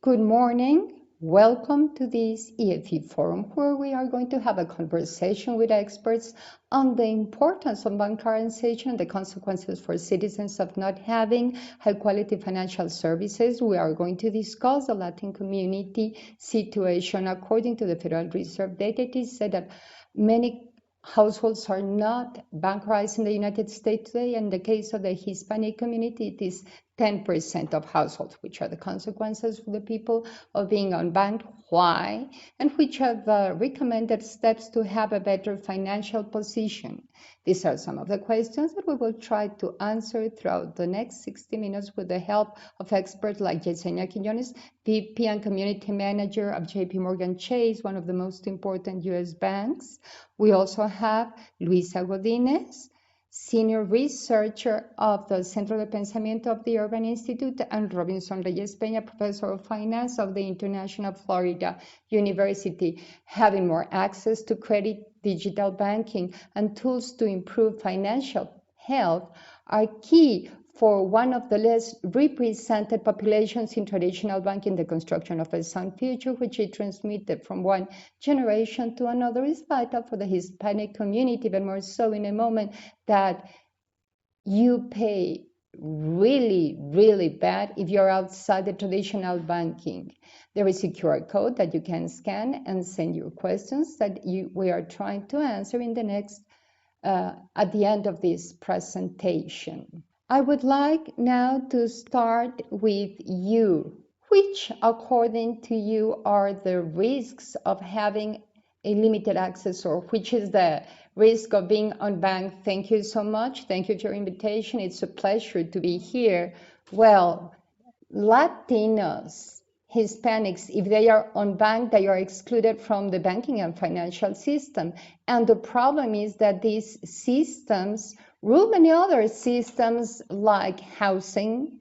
Good morning. Welcome to this EFE Forum, where we are going to have a conversation with experts on the importance of bancarization and the consequences for citizens of not having high-quality financial services. We are going to discuss the Latin community situation. According to the Federal Reserve data, it is said that many households are not bancarized in the United States today. In the case of the Hispanic community, it is 10% of households, which are the consequences for the people of being unbanked, why, and which are the recommended steps to have a better financial position. These are some of the questions that we will try to answer throughout the next 60 minutes with the help of experts like Yesenia Quiñones, VP and Community Manager of JP Morgan Chase, one of the most important US banks. We also have Luisa Godínez, Senior Researcher of the Centro de Pensamiento of the Urban Institute, and Robinson Reyes Peña, Professor of Finance of the International Florida University. Having more access to credit, digital banking, and tools to improve financial health are key for one of the less represented populations in traditional banking. The construction of a sound future, which is transmitted from one generation to another, is vital for the Hispanic community, but more so in a moment that you pay really, really bad if you're outside the traditional banking. There is a QR code that you can scan and send your questions that we are trying to answer in the next, at the end of this presentation. I would like now to start with you. Which, according to you, are the risks of having a limited access, or which is the risk of being unbanked? Thank you so much. Thank you for your invitation. It's a pleasure to be here. Well, Latinos, Hispanics, if they are unbanked, they are excluded from the banking and financial system. And the problem is that these systems rule many other systems like housing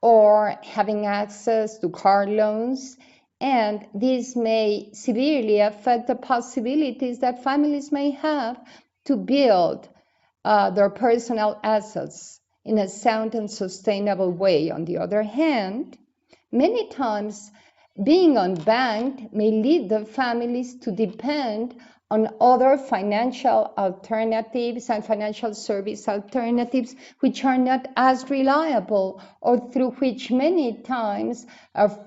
or having access to car loans, and this may severely affect the possibilities that families may have to build their personal assets in a sound and sustainable way. On the other hand, many times being unbanked may lead the families to depend on other financial alternatives and financial service alternatives which are not as reliable, or through which many times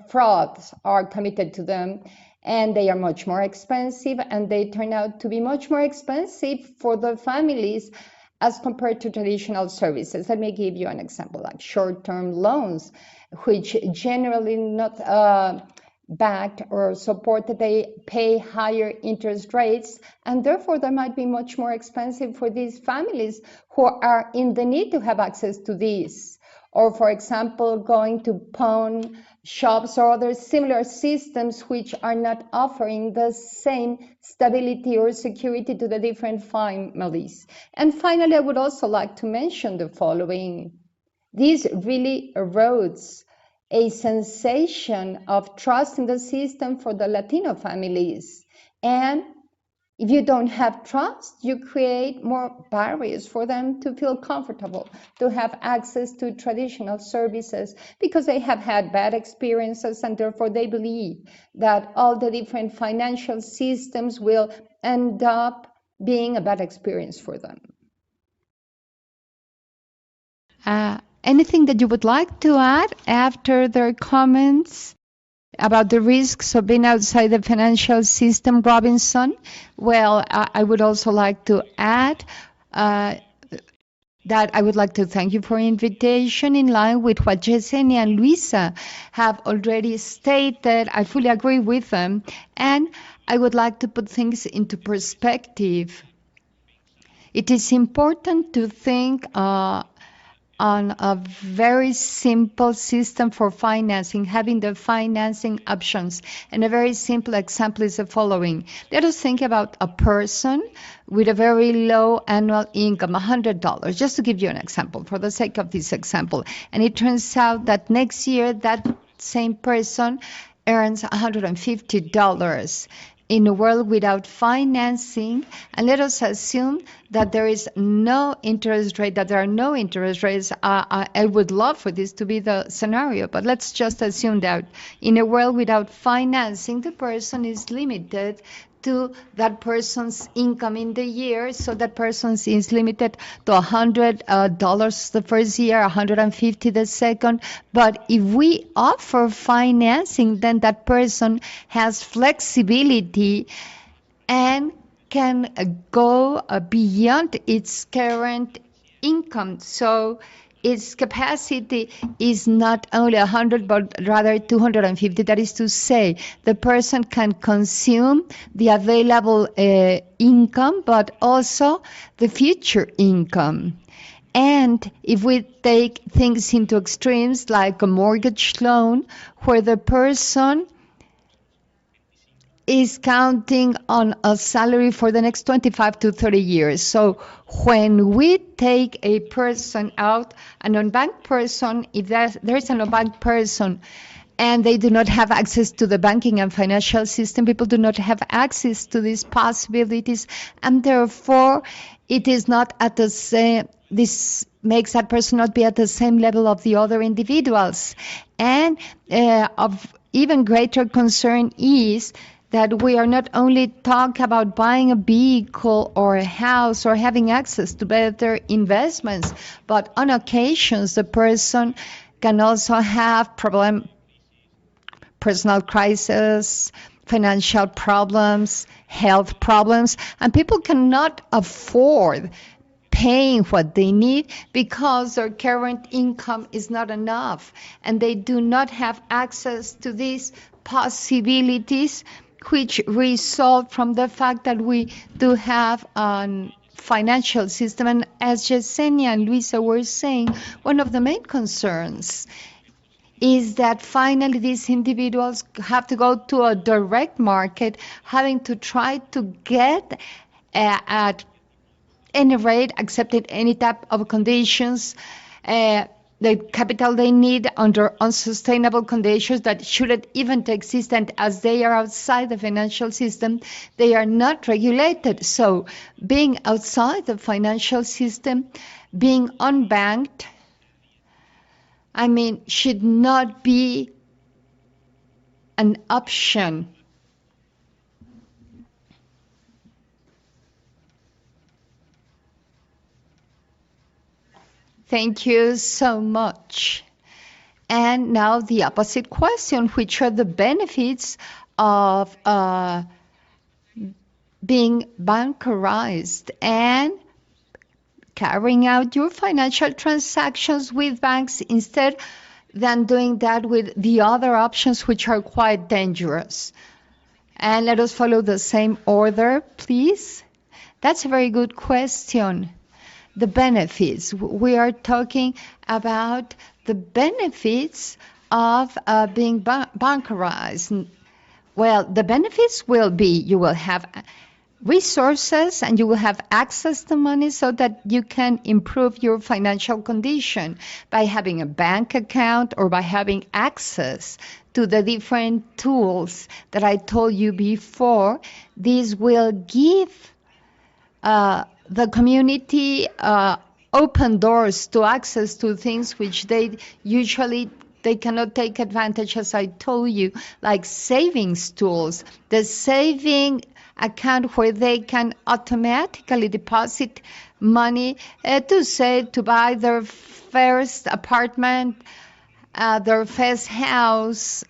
frauds are committed to them, and they are much more expensive, and they turn out to be much more expensive for the families as compared to traditional services. Let me give you an example, like short-term loans, which generally not backed or supported, they pay higher interest rates, and therefore they might be much more expensive for these families who are in the need to have access to these. Or, for example, going to pawn shops or other similar systems which are not offering the same stability or security to the different families. And finally, I would also like to mention the following. This really erodes a sensation of trust in the system for the Latino families. And if you don't have trust, you create more barriers for them to feel comfortable, to have access to traditional services, because they have had bad experiences, and therefore they believe that all the different financial systems will end up being a bad experience for them. Anything that you would like to add after their comments about the risks of being outside the financial system, Robinson? Well, I would also like to add that I would like to thank you for your invitation. In line with what Yesenia and Luisa have already stated, I fully agree with them, and I would like to put things into perspective. It is important to think on a very simple system for financing, having the financing options. And a very simple example is the following. Let us think about a person with a very low annual income, $100, just to give you an example, for the sake of this example. And it turns out that next year, that same person earns $150. in a world without financing, and let us assume that there is no interest rate, that there are no interest rates. I would love for this to be the scenario, but let's just assume that in a world without financing, the person is limited to that person's income in the year. So that person is limited to $100 the first year, $150 the second. But if we offer financing, then that person has flexibility and can go beyond its current income. So its capacity is not only 100 but rather 250. That is to say, the person can consume the available income but also the future income. And if we take things into extremes like a mortgage loan, where the person is counting on a salary for the next 25 to 30 years. So when we take a person out, an unbanked person, if there is an unbanked person and they do not have access to the banking and financial system, people do not have access to these possibilities, and therefore it is not at the same, this makes that person not be at the same level of the other individuals. And of even greater concern is that we are not only talking about buying a vehicle or a house or having access to better investments, but on occasions the person can also have personal crisis, financial problems, health problems, and people cannot afford paying what they need because their current income is not enough, and they do not have access to these possibilities, which result from the fact that we do have a financial system. And as Yesenia and Luisa were saying, one of the main concerns is that finally these individuals have to go to a direct market, having to try to get at any rate, accepted any type of conditions, the capital they need under unsustainable conditions that shouldn't even exist, and as they are outside the financial system, they are not regulated. So being outside the financial system, being unbanked, should not be an option. Thank you so much. And now the opposite question, which are the benefits of being bankerized and carrying out your financial transactions with banks instead than doing that with the other options, which are quite dangerous. And let us follow the same order, please. That's a very good question. The benefits. We are talking about the benefits of being bankerized. Well, the benefits will be you will have resources and you will have access to money so that you can improve your financial condition by having a bank account or by having access to the different tools that I told you before. These will give the community open doors to access to things which they cannot take advantage, as I told you, like savings tools, the saving account where they can automatically deposit money to buy their first apartment, their first house.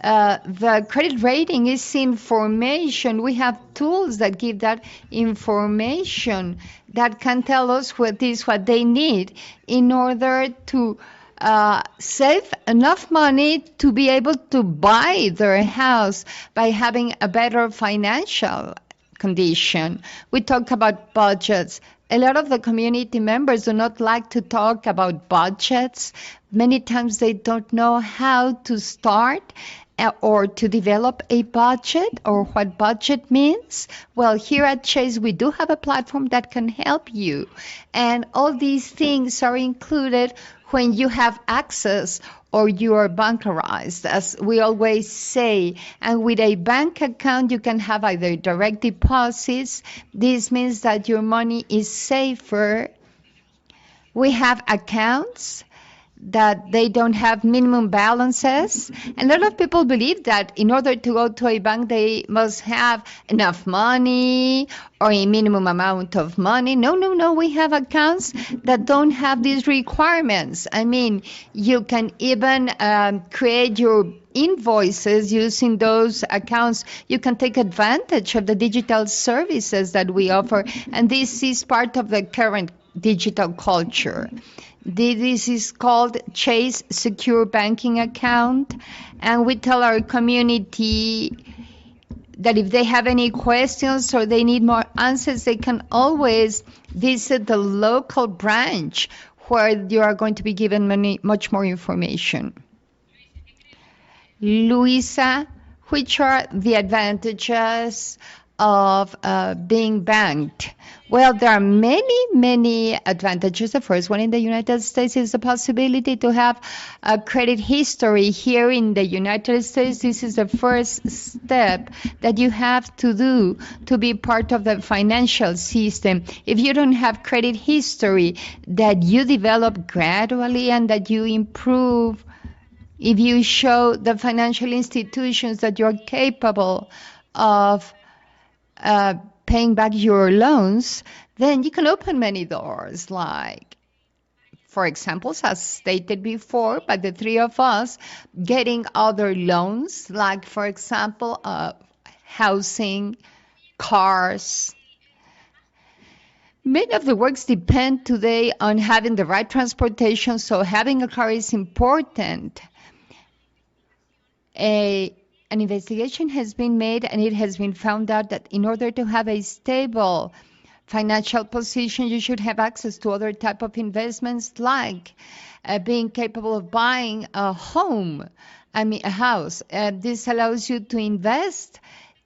The credit rating is information. We have tools that give that information that can tell us what they need in order to save enough money to be able to buy their house by having a better financial condition. We talk about budgets. A lot of the community members do not like to talk about budgets, Many times they don't know how to start or to develop a budget or what budget means. Well, here at Chase, we do have a platform that can help you. And all these things are included when you have access or you are bankerized, as we always say. And with a bank account, you can have either direct deposits. This means that your money is safer. We have accounts that they don't have minimum balances. And a lot of people believe that in order to go to a bank, they must have enough money or a minimum amount of money. No, no, no. We have accounts that don't have these requirements. I mean, you can even create your invoices using those accounts. You can take advantage of the digital services that we offer. And this is part of the current digital culture. This is called Chase Secure Banking Account, and we tell our community that if they have any questions or they need more answers, they can always visit the local branch where you are going to be given much more information. Luisa, which are the advantages of being banked? Well, there are many, many advantages. The first one in the United States is the possibility to have a credit history. Here in the United States, this is the first step that you have to do to be part of the financial system. If you don't have credit history that you develop gradually and that you improve, if you show the financial institutions that you're capable of paying back your loans, then you can open many doors, like, for example, as stated before by the three of us, getting other loans, like, for example, housing, cars. Many of the works depend today on having the right transportation, so having a car is important. An investigation has been made, and it has been found out that in order to have a stable financial position, you should have access to other type of investments, like being capable of buying a house. This allows you to invest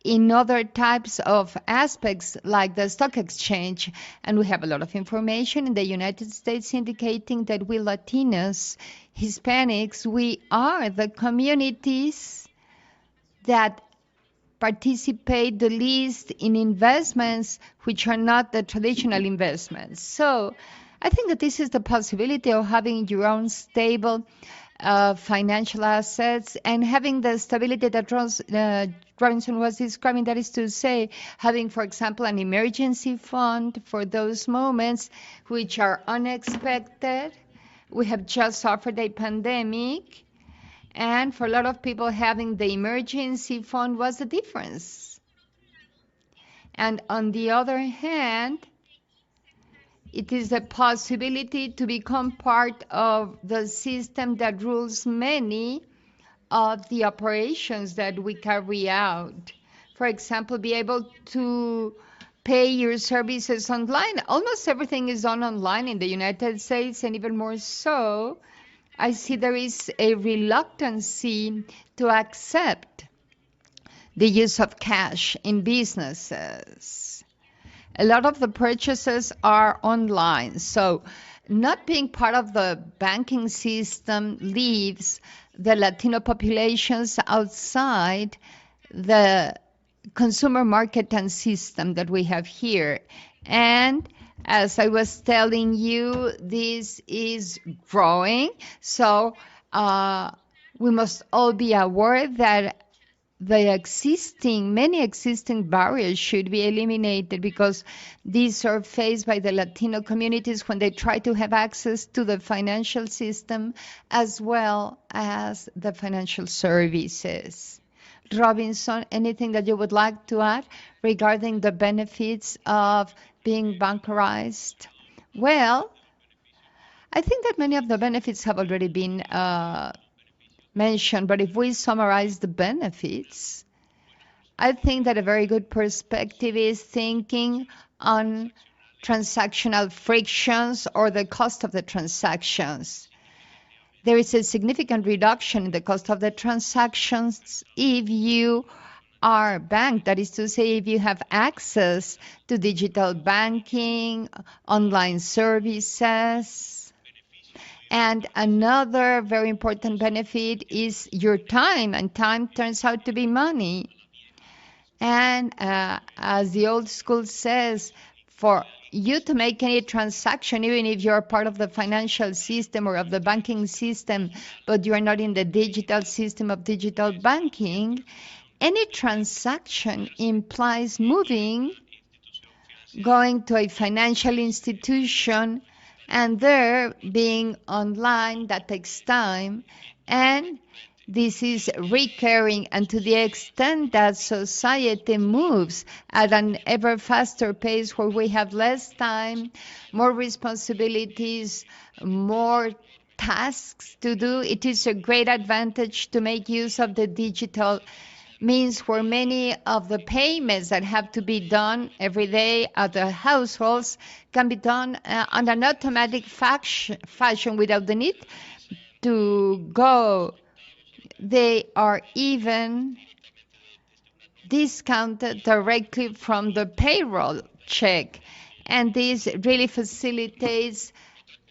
in other types of aspects, like the stock exchange. And we have a lot of information in the United States indicating that we Latinos, Hispanics, we are the communities that participate the least in investments which are not the traditional investments. So I think that this is the possibility of having your own stable financial assets and having the stability that Robinson was describing. That is to say, having, for example, an emergency fund for those moments which are unexpected. We have just suffered a pandemic, and for a lot of people, having the emergency fund was the difference. And on the other hand, it is a possibility to become part of the system that rules many of the operations that we carry out. For example, be able to pay your services online. Almost everything is done online in the United States, and even more so, I see there is a reluctancy to accept the use of cash in businesses. A lot of the purchases are online, so not being part of the banking system leaves the Latino populations outside the consumer market and system that we have here. And as I was telling you, this is growing, so we must all be aware that many existing barriers should be eliminated, because these are faced by the Latino communities when they try to have access to the financial system as well as the financial services. Robinson, anything that you would like to add regarding the benefits of being bankerized? Well, I think that many of the benefits have already been mentioned, but if we summarize the benefits, I think that a very good perspective is thinking on transactional frictions or the cost of the transactions. there is a significant reduction in the cost of the transactions if you are banked. That is to say, if you have access to digital banking, online services. And another very important benefit is your time, and time turns out to be money. And as the old school says, for you to make any transaction, even if you're part of the financial system or of the banking system, but you are not in the digital system of digital banking, any transaction implies moving, going to a financial institution, and there being online. That takes time, and this is recurring. And to the extent that society moves at an ever faster pace, where we have less time, more responsibilities, more tasks to do, it is a great advantage to make use of the digital means, where many of the payments that have to be done every day at the households can be done on an automatic fashion without the need to go. They are even discounted directly from the payroll check. And this really facilitates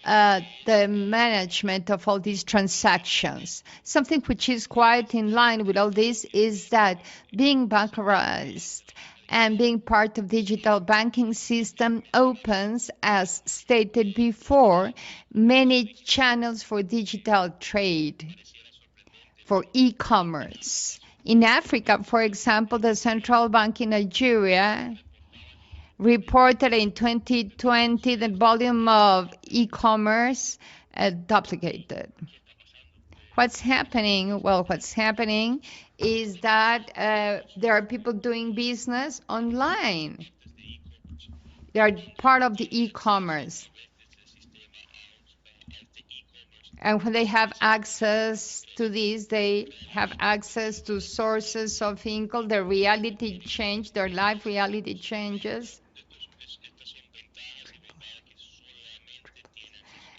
the management of all these transactions. Something which is quite in line with all this is that being bancarized and being part of digital banking system opens, as stated before, many channels for digital trade, for e-commerce. In Africa, for example, the central bank in Nigeria reported in 2020 the volume of e-commerce duplicated. What's happening? Well, what's happening is that there are people doing business online. They are part of the e-commerce. And when they have access to this, they have access to sources of income. Their reality changes, their life reality changes.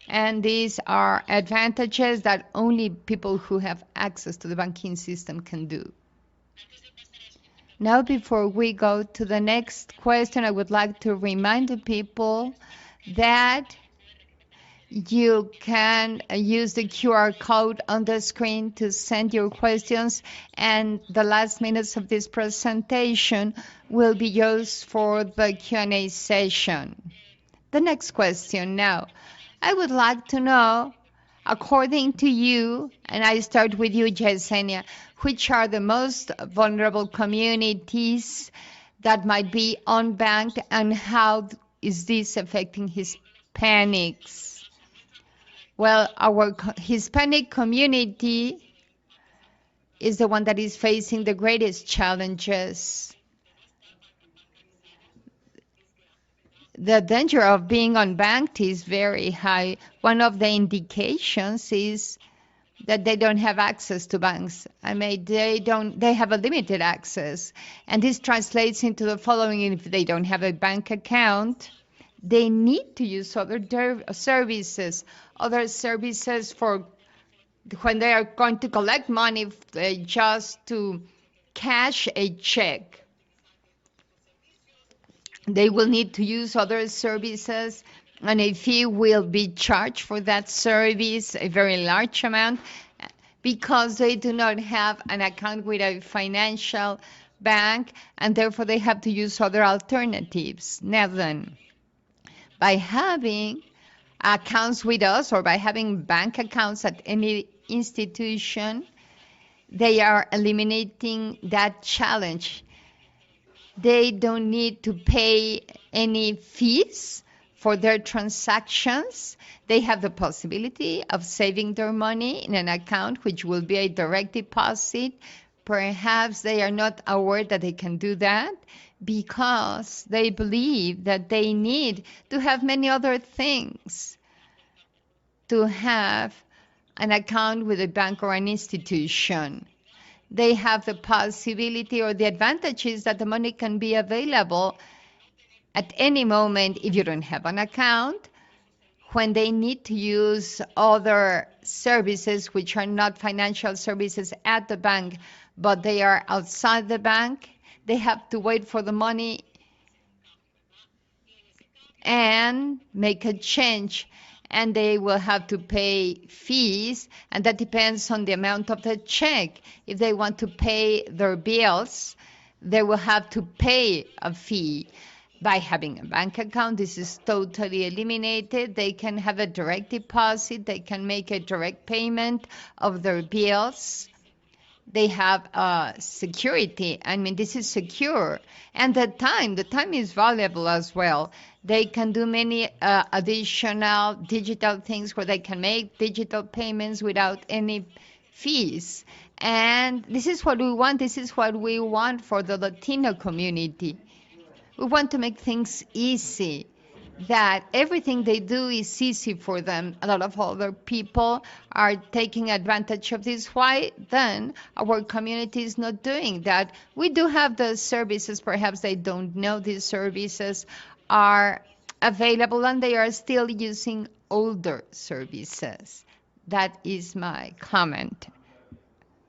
And these are advantages that only people who have access to the banking system can do. Now, before we go to the next question, I would like to remind the people that you can use the QR code on the screen to send your questions, and the last minutes of this presentation will be used for the Q&A session. The next question now. I would like to know, according to you, and I start with you, Yesenia, which are the most vulnerable communities that might be unbanked, and how is this affecting Hispanics? Well, our Hispanic community is the one that is facing the greatest challenges. The danger of being unbanked is very high. One of the indications is that they don't have access to banks. I mean, they have a limited access. And this translates into the following: if they don't have a bank account, they need to use other services for when they are going to collect money, just to cash a check. They will need to use other services, and a fee will be charged for that service, a very large amount, because they do not have an account with a financial bank, and therefore they have to use other alternatives. Now then, by having accounts with us, or by having bank accounts at any institution, they are eliminating that challenge. They don't need to pay any fees for their transactions. They have the possibility of saving their money in an account, which will be a direct deposit. Perhaps they are not aware that they can do that, because they believe that they need to have many other things to have an account with a bank or an institution. They have the possibility, or the advantage is that the money can be available at any moment if you don't have an account, when they need to use other services which are not financial services at the bank, but they are outside the bank, they have to wait for the money and make a change, and they will have to pay fees, and that depends on the amount of the check. If they want to pay their bills, they will have to pay a fee. By having a bank account, this is totally eliminated. They can have a direct deposit, they can make a direct payment of their bills. They have security. I mean, this is secure. And the time is valuable as well. They can do many additional digital things where they can make digital payments without any fees. And this is what we want. This is what we want for the Latino community. We want to make things easy, that everything they do is easy for them. A lot of other people are taking advantage of this. Why then our community is not doing that? We do have the services. Perhaps they don't know these services are available and they are still using older services. That is my comment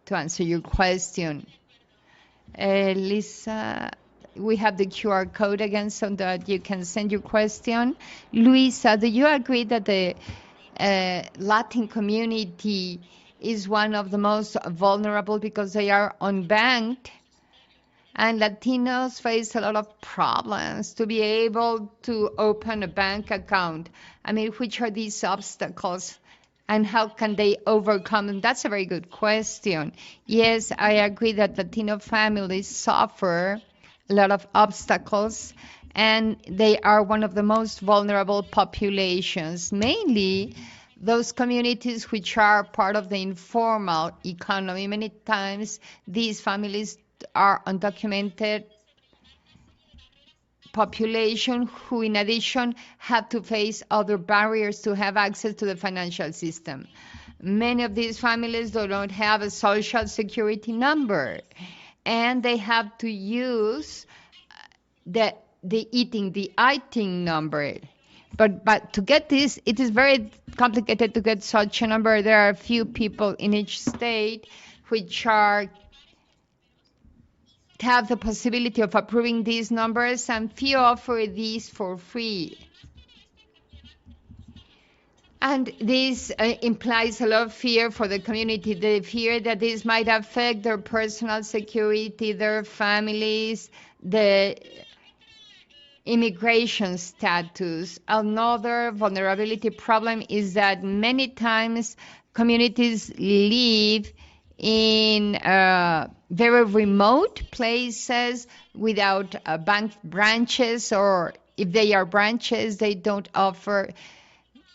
to answer your question. Lisa, we have the QR code again so that you can send your question. Luisa, do you agree that the Latin community is one of the most vulnerable because they are unbanked? And Latinos face a lot of problems to be able to open a bank account. I mean, which are these obstacles? And how can they overcome them? That's a very good question. Yes, I agree that Latino families suffer a lot of obstacles, and they are one of the most vulnerable populations, mainly those communities which are part of the informal economy. Many times these families are undocumented population who in addition have to face other barriers to have access to the financial system. Many of these families do not have a social security number, and they have to use the ITIN number. But to get this, it is very complicated to get such a number. There are a few people in each state which have the possibility of approving these numbers, and few offer these for free. And this implies a lot of fear for the community. They fear that this might affect their personal security, their families, the immigration status. Another vulnerability problem is that many times communities live in very remote places without bank branches, or if they are branches, they don't offer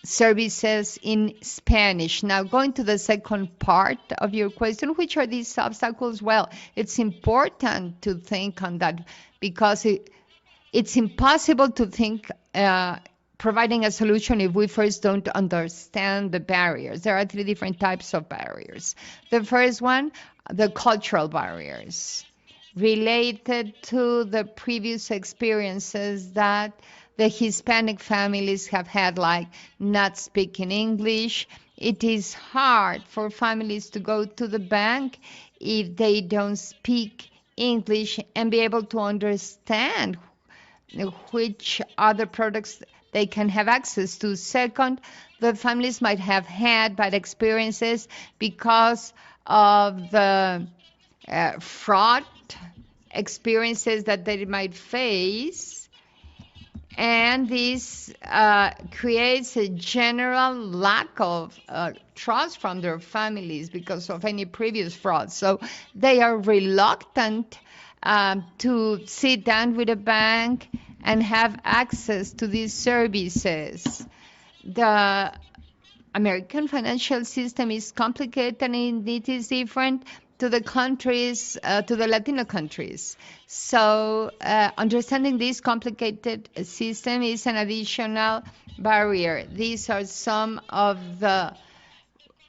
services in Spanish. Now, going to the second part of your question, which are these obstacles? Well, it's important to think on that because it's impossible to think providing a solution if we first don't understand the barriers. There are three different types of barriers. The first one, the cultural barriers, related to the previous experiences that the Hispanic families have had, like not speaking English. It is hard for families to go to the bank if they don't speak English and be able to understand which other products they can have access to. Second, the families might have had bad experiences because of the fraud experiences that they might face. And this creates a general lack of trust from their families because of any previous fraud. So they are reluctant to sit down with a bank and have access to these services. The American financial system is complicated and it is different to the countries, to the Latino countries. So understanding this complicated system is an additional barrier. These are some of the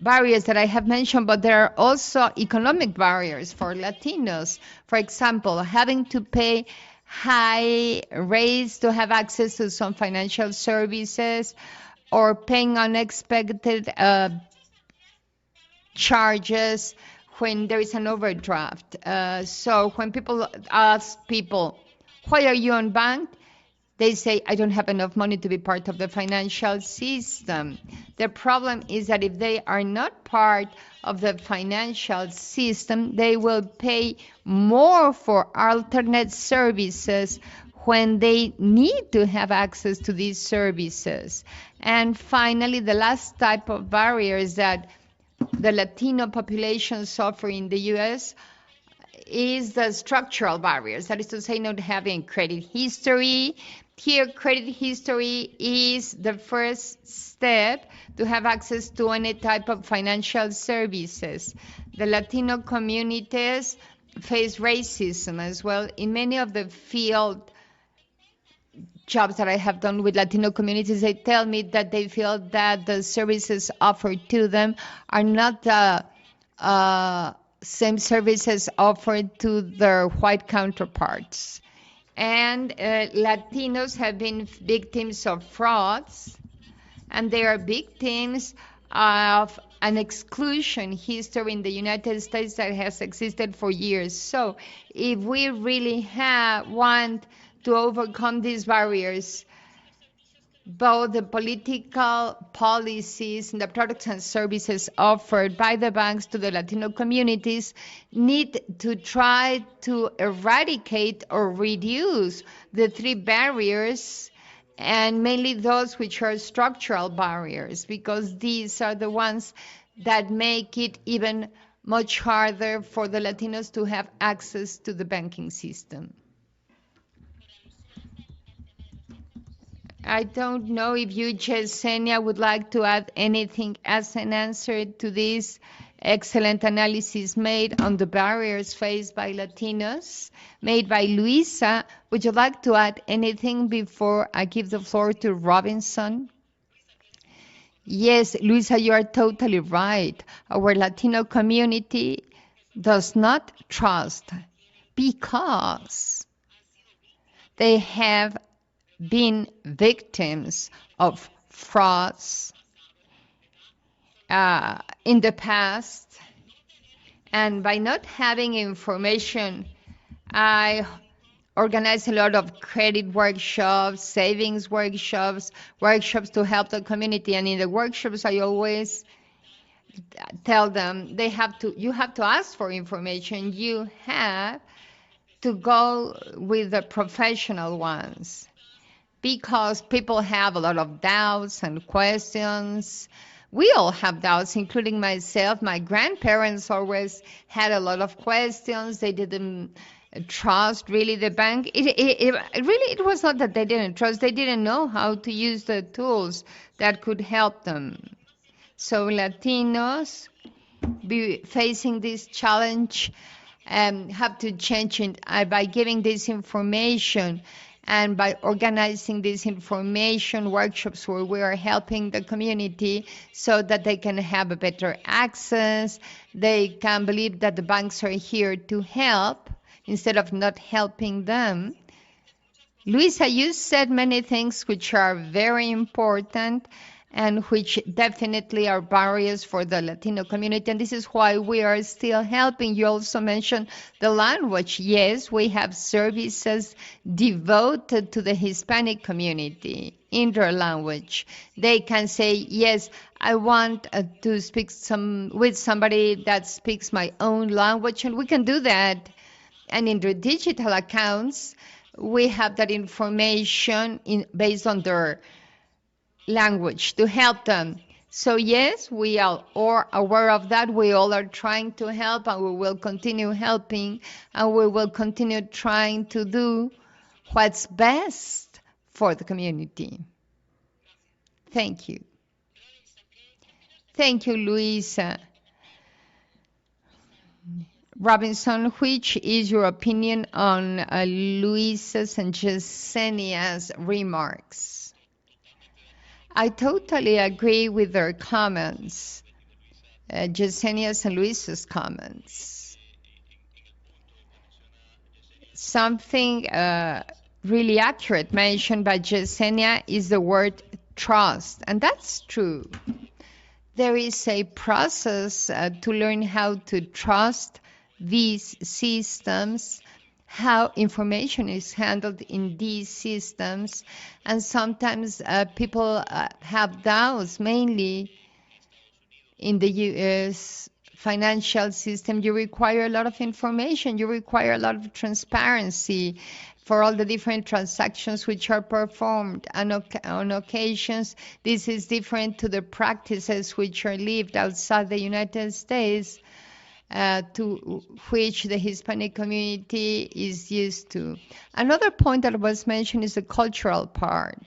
barriers that I have mentioned, but there are also economic barriers for Latinos. For example, having to pay high rates to have access to some financial services, or paying unexpected charges when there is an overdraft. So when people ask people, why are you unbanked? They say, I don't have enough money to be part of the financial system. The problem is that if they are not part of the financial system, they will pay more for alternate services when they need to have access to these services. And finally, the last type of barrier is that the Latino population suffer in the U.S. is the structural barriers. That is to say, not having credit history. Here, credit history is the first step to have access to any type of financial services. The Latino communities face racism as well. In many of the field jobs that I have done with Latino communities, they tell me that they feel that the services offered to them are not the same services offered to their white counterparts. And Latinos have been victims of frauds, and they are victims of an exclusion history in the United States that has existed for years. So if we really want to overcome these barriers, both the political policies and the products and services offered by the banks to the Latino communities need to try to eradicate or reduce the three barriers, and mainly those which are structural barriers, because these are the ones that make it even much harder for the Latinos to have access to the banking system. I don't know if you, Yesenia, would like to add anything as an answer to this excellent analysis made on the barriers faced by Latinos, made by Luisa. Would you like to add anything before I give the floor to Robinson? Yes, Luisa, you are totally right. Our Latino community does not trust because they have been victims of frauds in the past, and by not having information, I organize a lot of credit workshops, savings workshops, workshops to help the community. And in the workshops, I always tell them you have to ask for information. You have to go with the professional ones, because people have a lot of doubts and questions. We all have doubts, including myself. My grandparents always had a lot of questions. They didn't trust really the bank. It was not that they didn't trust. They didn't know how to use the tools that could help them. So Latinos be facing this challenge have to change it by giving this information and by organizing these information workshops where we are helping the community so that they can have a better access. They can believe that the banks are here to help instead of not helping them. Luisa, you said many things which are very important and which definitely are barriers for the Latino community, and this is why we are still helping. You also mentioned the language. Yes, we have services devoted to the Hispanic community in their language. They can say, yes, I want to speak with somebody that speaks my own language, and we can do that. And in their digital accounts, we have that information based on their language to help them. So yes, we are all aware of that. We all are trying to help, and we will continue helping, and we will continue trying to do what's best for the community. Thank you. Thank you, Luisa. Robinson, which is your opinion on Luisa's and Yesenia's remarks? I totally agree with their comments, Yesenia's and Luisa's comments. Something really accurate mentioned by Yesenia is the word trust, and that's true. There is a process to learn how to trust these systems, how information is handled in these systems, and sometimes people have doubts, mainly in the US financial system. You require a lot of information, you require a lot of transparency for all the different transactions which are performed. And on occasions, this is different to the practices which are lived outside the United States, to which the Hispanic community is used to. Another point that was mentioned is the cultural part.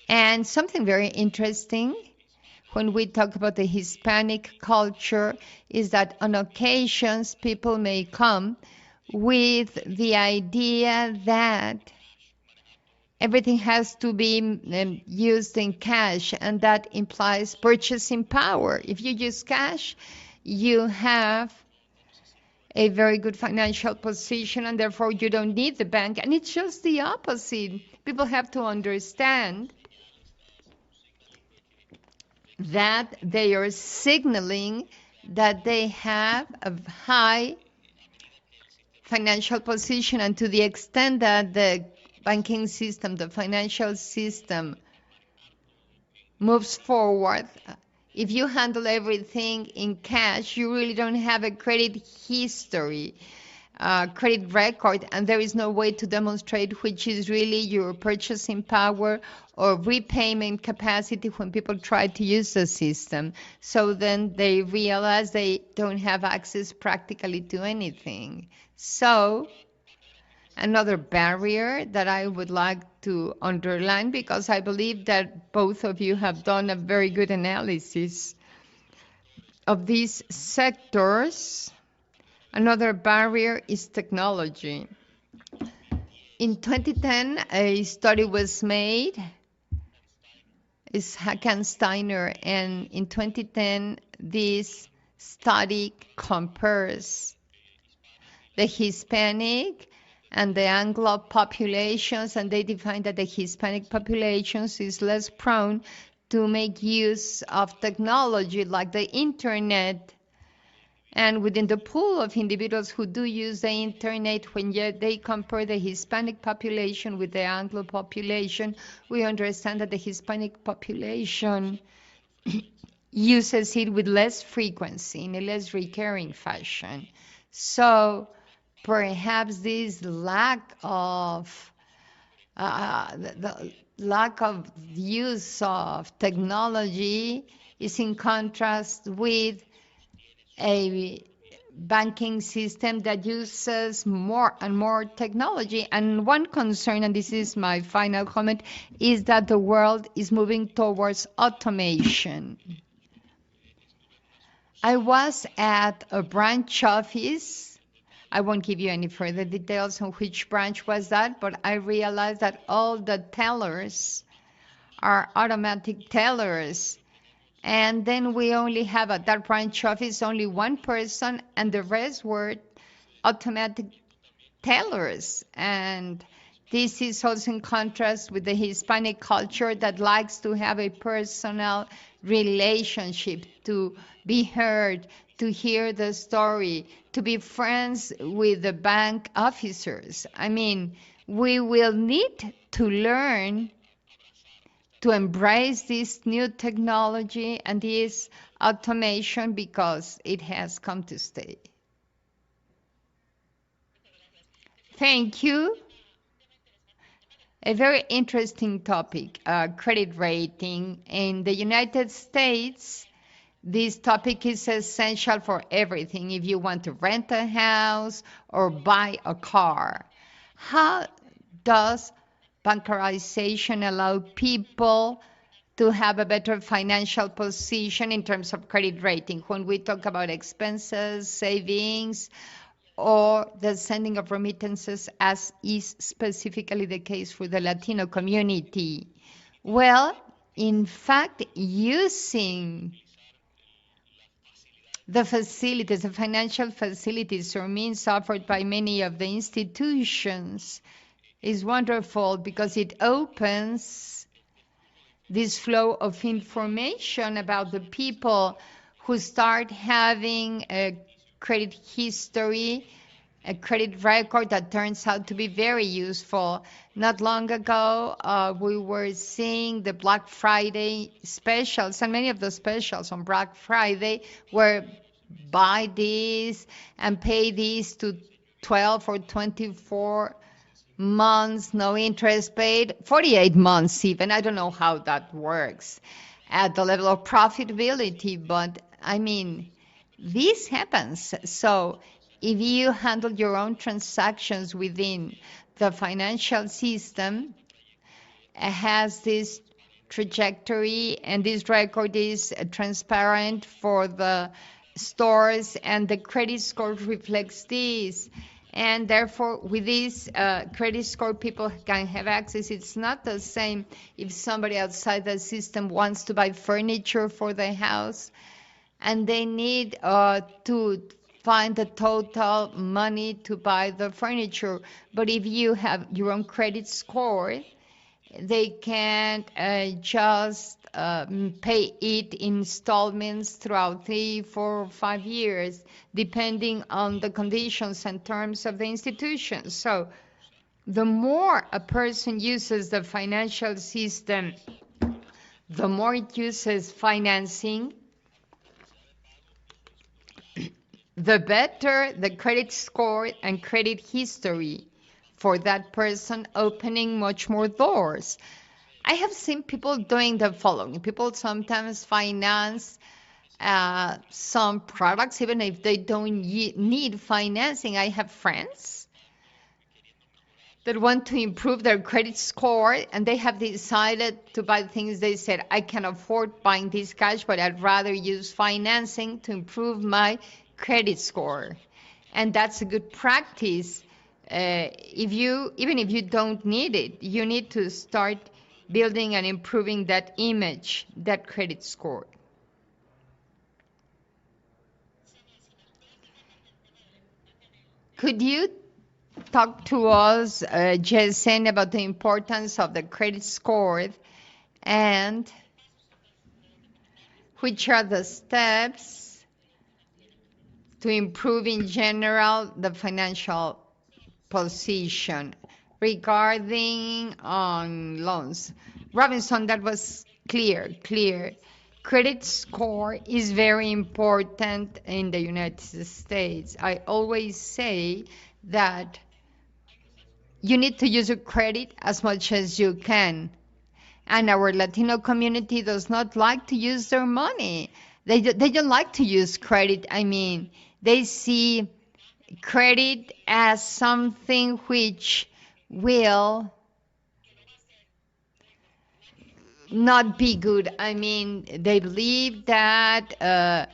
And something very interesting when we talk about the Hispanic culture is that on occasions people may come with the idea that everything has to be used in cash, and that implies purchasing power. If you use cash, you have a very good financial position, and therefore you don't need the bank. And it's just the opposite. People have to understand that they are signaling that they have a high financial position, and to the extent that the banking system, the financial system moves forward, if you handle everything in cash, you really don't have a credit history, credit record, and there is no way to demonstrate which is really your purchasing power or repayment capacity when people try to use the system. So then they realize they don't have access practically to anything. So another barrier that I would like to underline, because I believe that both of you have done a very good analysis of these sectors, another barrier is technology. In 2010, a study was made. It's Hackensteiner, and in 2010, this study compares the Hispanic and the Anglo populations, and they define that the Hispanic populations is less prone to make use of technology like the internet. And within the pool of individuals who do use the internet, when they compare the Hispanic population with the Anglo population, we understand that the Hispanic population uses it with less frequency, in a less recurring fashion. So perhaps this lack of the lack of use of technology is in contrast with a banking system that uses more and more technology. And one concern, and this is my final comment, is that the world is moving towards automation. I was at a branch office. I won't give you any further details on which branch was that, but I realized that all the tellers are automatic tellers. And then we only have at that branch office only one person, and the rest were automatic tellers. And this is also in contrast with the Hispanic culture that likes to have a personal relationship, to be heard, to hear the story, to be friends with the bank officers. I mean, we will need to learn to embrace this new technology and this automation, because it has come to stay. Thank you. A very interesting topic, credit rating. In the United States, this topic is essential for everything. If you want to rent a house or buy a car, how does bankarization allow people to have a better financial position in terms of credit rating when we talk about expenses, savings, or the sending of remittances, as is specifically the case for the Latino community? Well, in fact, using the facilities, the financial facilities or means offered by many of the institutions is wonderful, because it opens this flow of information about the people who start having a credit history, a credit record that turns out to be very useful. Not long ago, we were seeing the Black Friday specials, and many of the specials on Black Friday were buy this and pay this to 12 or 24 months, no interest paid, 48 months even. I don't know how that works at the level of profitability, but I mean, this happens. So if you handle your own transactions within the financial system, has this trajectory, and this record is transparent for the stores, and the credit score reflects this. And therefore, with this credit score, people can have access. It's not the same if somebody outside the system wants to buy furniture for their house, and they need to find the total money to buy the furniture. But if you have your own credit score, they can just pay it in installments throughout 3, 4, 5 years, depending on the conditions and terms of the institution. So the more a person uses the financial system, the more it uses financing, the better the credit score and credit history for that person, opening much more doors. I have seen people doing the following. People sometimes finance some products even if they don't need financing. I have friends that want to improve their credit score, and they have decided to buy things. They said, I can afford buying this cash, but I'd rather use financing to improve my credit score. And that's a good practice. Even if you don't need it, you need to start building and improving that image, that credit score. Could you talk to us, Jason, about the importance of the credit score and which are the steps to improve in general the financial position regarding on loans? Robinson, that was clear. Credit score is very important in the United States. I always say that you need to use your credit as much as you can. And our Latino community does not like to use their money. They don't like to use credit. I mean, they see credit as something which will not be good. I mean, they believe that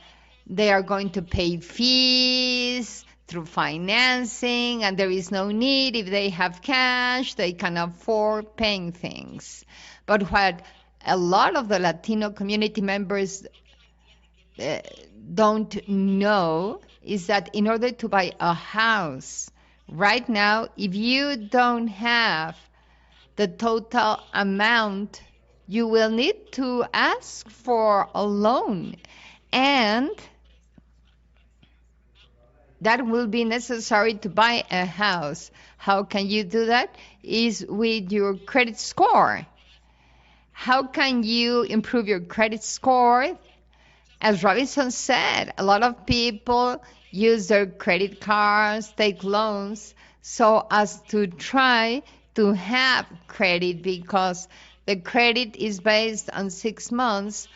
they are going to pay fees through financing, and there is no need. If they have cash, they can afford paying things. But what a lot of the Latino community members don't know is that in order to buy a house right now, if you don't have the total amount, you will need to ask for a loan, and that will be necessary to buy a house. How can you do that? Is with your credit score. How can you improve your credit score? As Robinson said, a lot of people use their credit cards, take loans, so as to try to have credit, because the credit is based on 6 months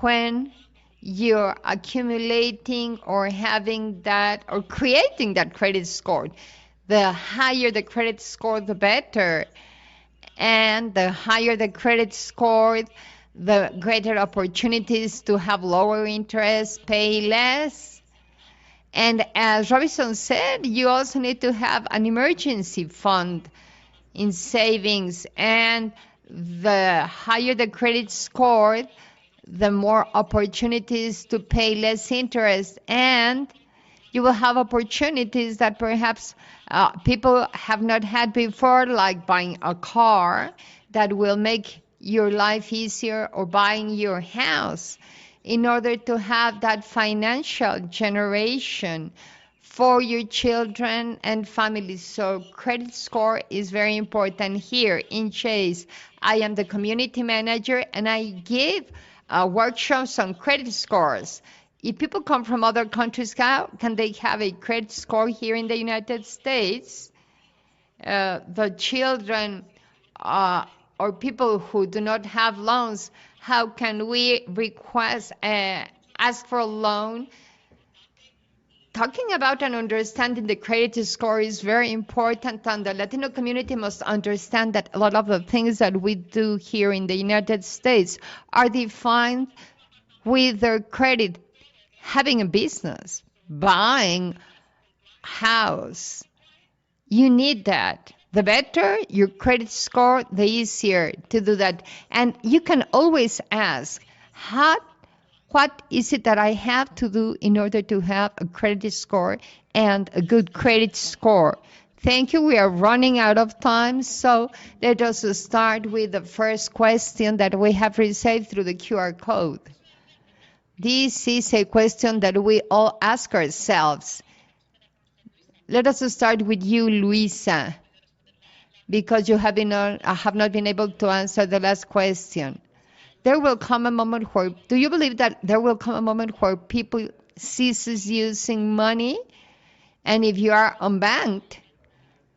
when you're accumulating or having that or creating that credit score. The higher the credit score, the better. And the higher the credit score, the greater opportunities to have lower interest, pay less. And as Robinson said, you also need to have an emergency fund in savings. And the higher the credit score, the more opportunities to pay less interest. And you will have opportunities that perhaps people have not had before, like buying a car that will make your life easier or buying your house in order to have that financial generation for your children and families. So credit score is very important here. In Chase, I am the community manager and I give workshops on credit scores. If people come from other countries, how can they have a credit score here in the United States? The children or people who do not have loans, how can we ask for a loan? Talking about and understanding the credit score is very important, and the Latino community must understand that a lot of the things that we do here in the United States are defined with their credit, having a business, buying house. You need that. The better your credit score, the easier to do that. And you can always ask, what is it that I have to do in order to have a credit score and a good credit score? Thank you. We are running out of time. So let us start with the first question that we have received through the QR code. This is a question that we all ask ourselves. Let us start with you, Luisa, because you have not been able to answer the last question. There will come a moment where, do you believe that there will come a moment where people ceases using money? And if you are unbanked,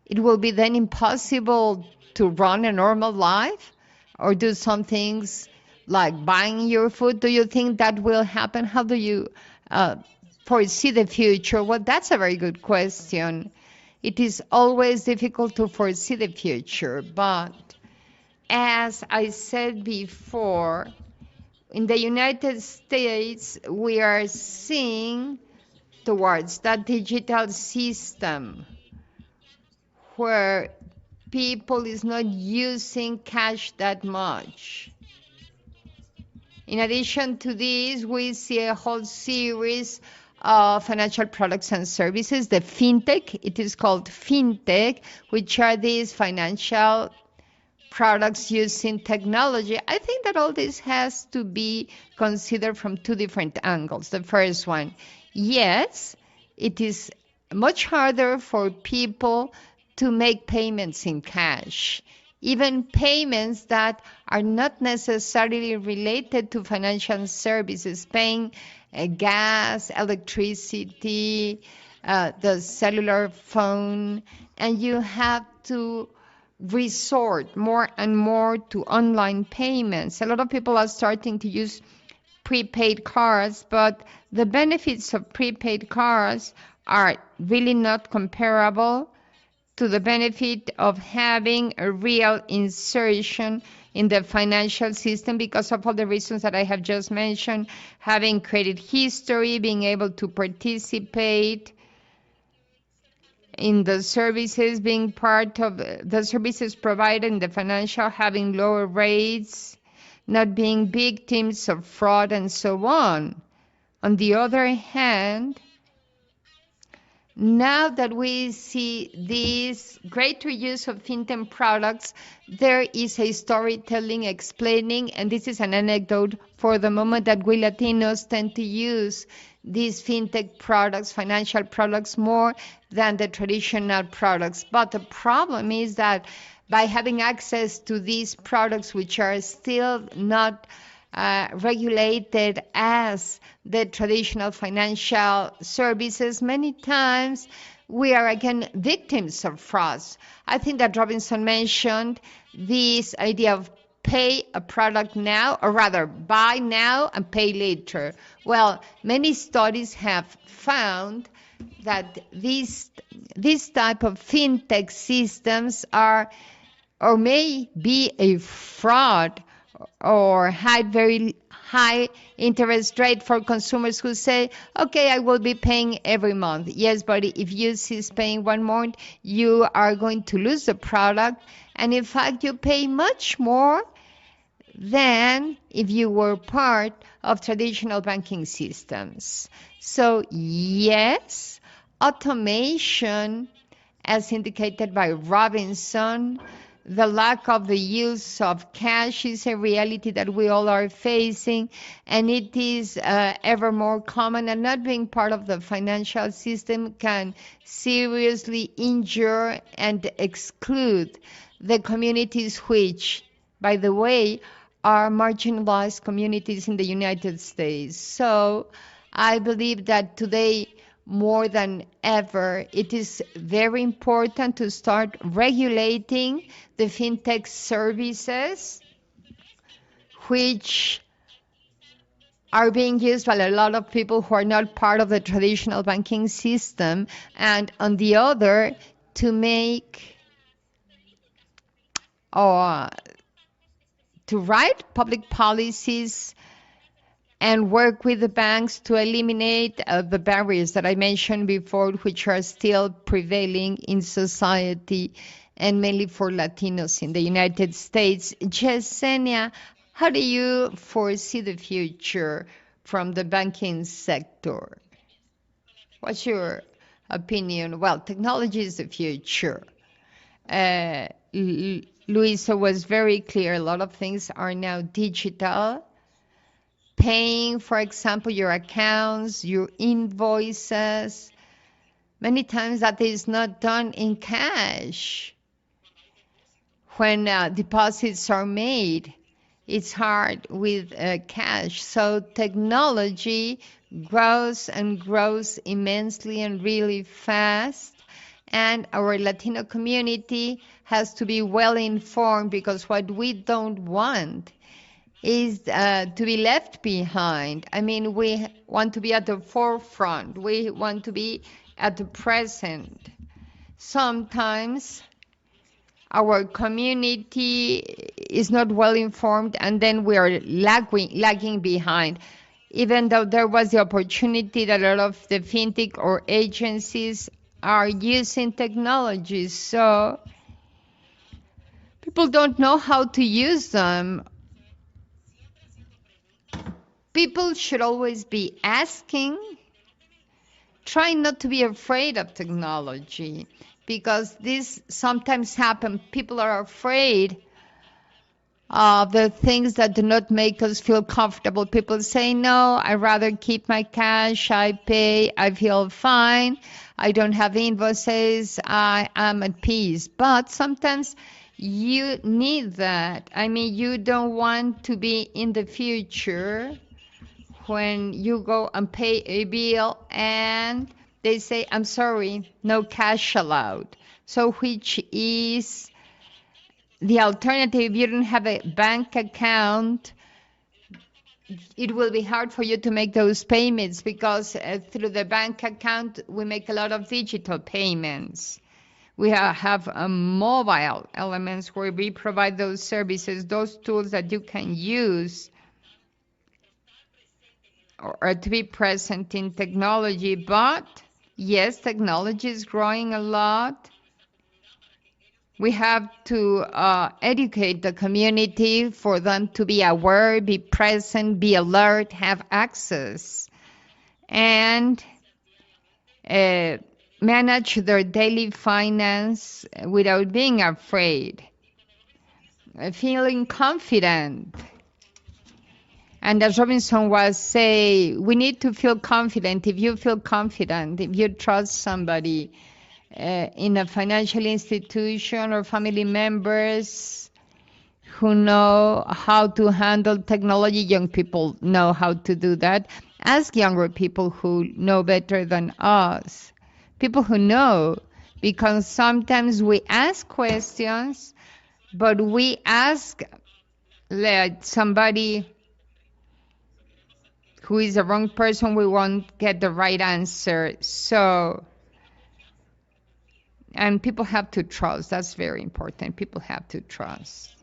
it will be then impossible to run a normal life or do some things like buying your food. Do you think that will happen? How do you foresee the future? Well, that's a very good question. It is always difficult to foresee the future, but as I said before, in the United States, we are seeing towards that digital system where people is not using cash that much. In addition to this, we see a whole series of financial products and services, the fintech, it is called fintech, which are these financial products using technology. I think that all this has to be considered from two different angles. The first one, yes, it is much harder for people to make payments in cash, even payments that are not necessarily related to financial services, paying gas, electricity, the cellular phone, and you have to resort more and more to online payments. A lot of people are starting to use prepaid cards, but the benefits of prepaid cards are really not comparable to the benefit of having a real insertion in the financial system because of all the reasons that I have just mentioned, having credit history, being able to participate in the services, being part of the services provided in the financial, having lower rates, not being victims of fraud, and so on. On the other hand, now that we see this greater use of fintech products, there is a storytelling explaining, and this is an anecdote for the moment, that we Latinos tend to use these fintech products, financial products, more than the traditional products. But the problem is that by having access to these products, which are still not regulated as the traditional financial services, many times we are again victims of frauds. I think that Robinson mentioned this idea of pay a product now, or rather buy now and pay later. Well, many studies have found that these type of fintech systems are or may be a fraud or had very high interest rate for consumers who say, okay, I will be paying every month. Yes, but if you cease paying 1 month, you are going to lose the product. And in fact, you pay much more than if you were part of traditional banking systems. So yes, automation, as indicated by Robinson, The lack of the use of cash is a reality that we all are facing, and it is ever more common. And not being part of the financial system can seriously injure and exclude the communities which, by the way, are marginalized communities in the United States. So I believe that today, more than ever, it is very important to start regulating the fintech services, which are being used by a lot of people who are not part of the traditional banking system, and on the other, to make or to write public policies and work with the banks to eliminate the barriers that I mentioned before, which are still prevailing in society and mainly for Latinos in the United States. Yesenia, how do you foresee the future from the banking sector? What's your opinion? Well, technology is the future. Luisa was very clear. A lot of things are now digital. Paying, for example, your accounts, your invoices. Many times that is not done in cash. When deposits are made, it's hard with cash. So technology grows and grows immensely and really fast. And our Latino community has to be well informed, because what we don't want is to be left behind. I mean, we want to be at the forefront. We want to be at the present. Sometimes our community is not well informed, and then we are lagging behind. Even though there was the opportunity that a lot of the fintech or agencies are using technology, so people don't know how to use them. People should always be asking. Try not to be afraid of technology, because this sometimes happens. People are afraid of the things that do not make us feel comfortable. People say, no, I'd rather keep my cash. I pay. I feel fine. I don't have invoices. I am at peace. But sometimes you need that. I mean, you don't want to be in the future when you go and pay a bill and they say, I'm sorry, no cash allowed. So which is the alternative? You don't have a bank account. It will be hard for you to make those payments, because through the bank account, we make a lot of digital payments. We have mobile elements where we provide those services, those tools that you can use or to be present in technology. But yes, technology is growing a lot. We have to educate the community for them to be aware, be present, be alert, have access, and manage their daily finance without being afraid, feeling confident. And as Robinson was saying, we need to feel confident. If you feel confident, if you trust somebody in a financial institution or family members who know how to handle technology, young people know how to do that. Ask younger people who know better than us, people who know, because sometimes we ask questions, but we ask somebody who is the wrong person, we won't get the right answer. So, and people have to trust. That's very important. People have to trust.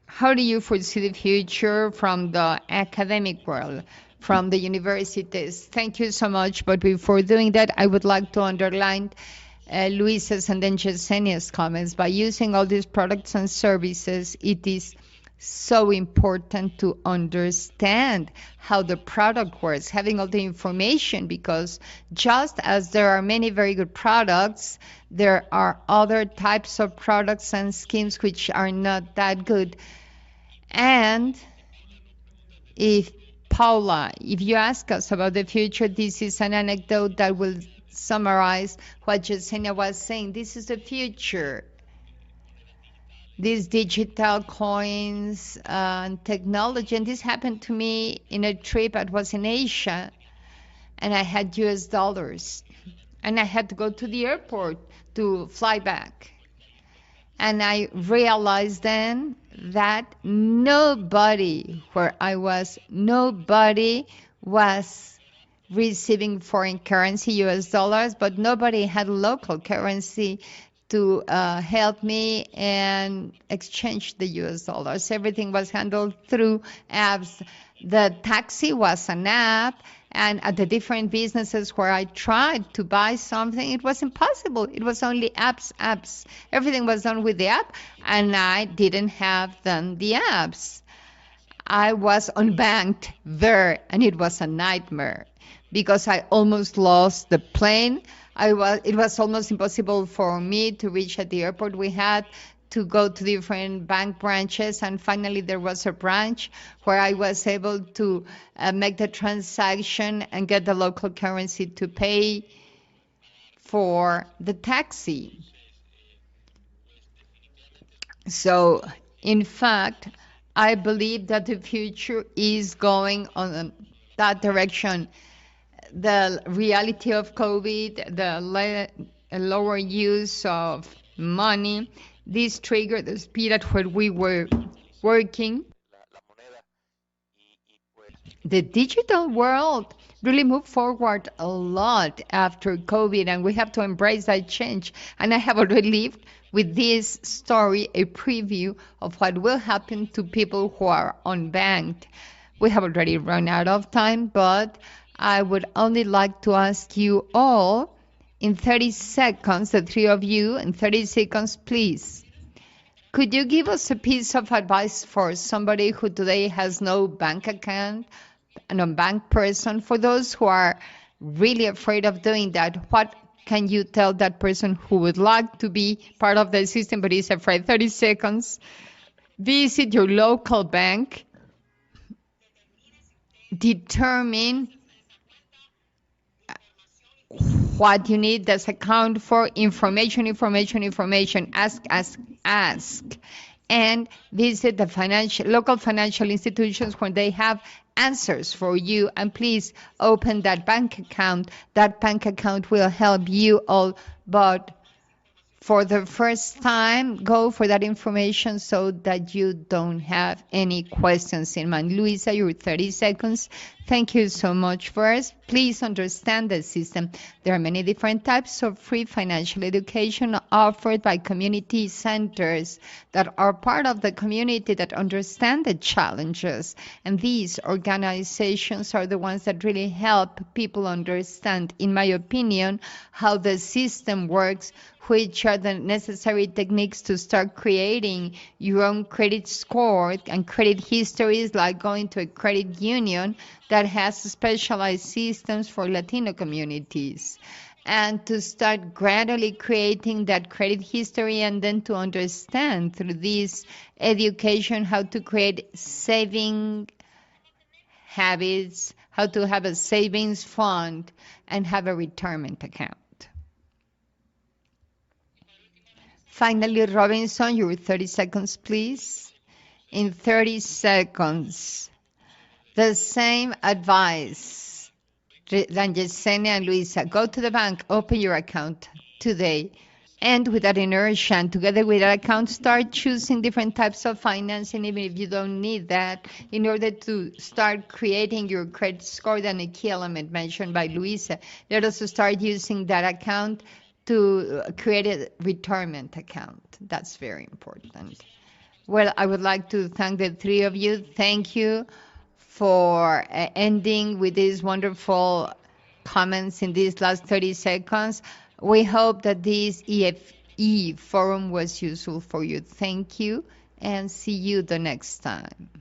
How do you foresee the future from the academic world, from the universities? Thank you so much. But before doing that, I would like to underline Luisa's and then Yesenia's comments. By using all these products and services, it is so important to understand how the product works, having all the information, because just as there are many very good products, there are other types of products and schemes which are not that good. And if Paula, if you ask us about the future, this is an anecdote that will summarize what Yesenia was saying. This is the future. These digital coins and technology. And this happened to me in a trip. I was in Asia, and I had US dollars. And I had to go to the airport to fly back. And I realized then that nobody was receiving foreign currency, US dollars, but nobody had local currency to help me and exchange the US dollars. Everything was handled through apps. The taxi was an app, and at the different businesses where I tried to buy something, it was impossible. It was only apps. Everything was done with the app, and I didn't have then the apps. I was unbanked there, and it was a nightmare because I almost lost the plane. It was almost impossible for me to reach at the airport. We had to go to different bank branches, and finally there was a branch where I was able to make the transaction and get the local currency to pay for the taxi. So, in fact, I believe that the future is going on that direction. The reality of COVID, the lower use of money, this triggered the speed at which we were working. The digital world really moved forward a lot after COVID, and we have to embrace that change. And I have already lived with this story a preview of what will happen to people who are unbanked. We have already run out of time, but I would only like to ask you all in 30 seconds, the three of you, in 30 seconds, please. Could you give us a piece of advice for somebody who today has no bank account, an unbanked person? For those who are really afraid of doing that, what can you tell that person who would like to be part of the system but is afraid? 30 seconds. Visit your local bank. Determine what you need this account for. Information. Ask. And visit the local financial institutions when they have answers for you. And please open that bank account. That bank account will help you all. But for the first time, go for that information so that you don't have any questions in mind. Luisa, your 30 seconds. Thank you so much. First, please understand the system. There are many different types of free financial education offered by community centers that are part of the community that understand the challenges. And these organizations are the ones that really help people understand, in my opinion, how the system works, which are the necessary techniques to start creating your own credit score and credit histories, like going to a credit union that has specialized systems for Latino communities, and to start gradually creating that credit history, and then to understand through this education how to create saving habits, how to have a savings fund, and have a retirement account. Finally, Robinson, your 30 seconds, please. In 30 seconds, the same advice than Yesenia and Luisa. Go to the bank, open your account today. And with that inertia, and together with that account, start choosing different types of financing, even if you don't need that, in order to start creating your credit score. Then a key element mentioned by Luisa. Let us start using that account to create a retirement account. That's very important. Well, I would like to thank the three of you. Thank you for ending with these wonderful comments in these last 30 seconds. We hope that this EFE Forum was useful for you. Thank you and see you the next time.